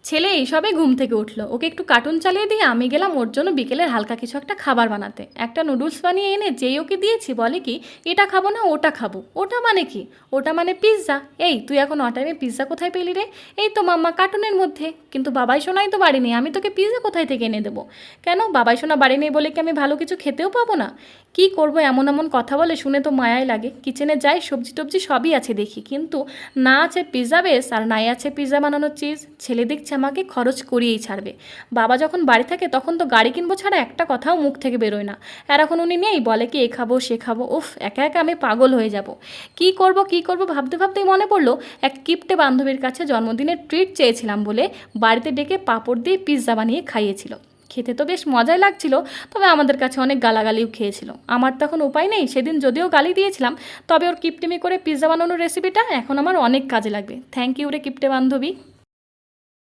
ছেলে এইসবে ঘুম থেকে উঠলো, ওকে একটু কার্টুন চালিয়ে দিয়ে আমি গেলাম ওর জন্য বিকেলের হালকা কিছু একটা খাবার বানাতে। একটা নুডলস বানিয়ে এনে যেই ওকে দিয়েছি বলে কি এটা খাবো না ওটা খাবো। ওটা মানে কি? ওটা মানে পিৎজা। এই তুই এখন অটাইমে পিৎজা কোথায় পেলি রে? এই তো মাম্মা কার্টুনের মধ্যে। কিন্তু বাবাই সোনাই তো বাড়ি নেই, আমি তোকে পিৎজা কোথায় থেকে এনে দেবো? কেন বাবাই সোনা বাড়ি নেই বলে কি আমি ভালো কিছু খেতেও পাবো না? কি করব, এমন এমন কথা বলে শুনে তো মায়াই লাগে। কিচেনে যাই সবজি টবজি সবই আছে দেখি, কিন্তু না আছে পিৎজা বেস আর নাই আছে পিৎজা বানানোর চিজ। ছেলে দেখছে আমাকে খরচ করিয়েই ছাড়বে। বাবা যখন বাড়ি থাকে তখন তো গাড়ি কিনবো ছাড়া একটা কথাও মুখ থেকে বেরোয় না। আর এখন উনি নেই, বলে কি এ খাবো সে খাবো। উফ, একা একা আমি পাগল হয়ে যাব। কি করব ভাবতে ভাবতেই মনে পড়লো এক কিপ্টে বান্ধবীর কাছে জন্মদিনের ট্রিট চেয়েছিলাম বলে বাড়িতে ডেকে পাঁপড় দিয়ে পিৎজা বানিয়ে খাইয়েছিল। খেতে তো বেশ মজাই লাগছিল, তবে আমাদের কাছে অনেক গালাগালিও খেয়েছিল। আমার তখন উপায় নেই, সেদিন যদিও গালি দিয়েছিলাম, তবে ওর কিপটেমি করে পিৎজা বানানোর রেসিপিটা এখন আমার অনেক কাজে লাগবে। থ্যাংক ইউ রে কিপটে বান্ধবী।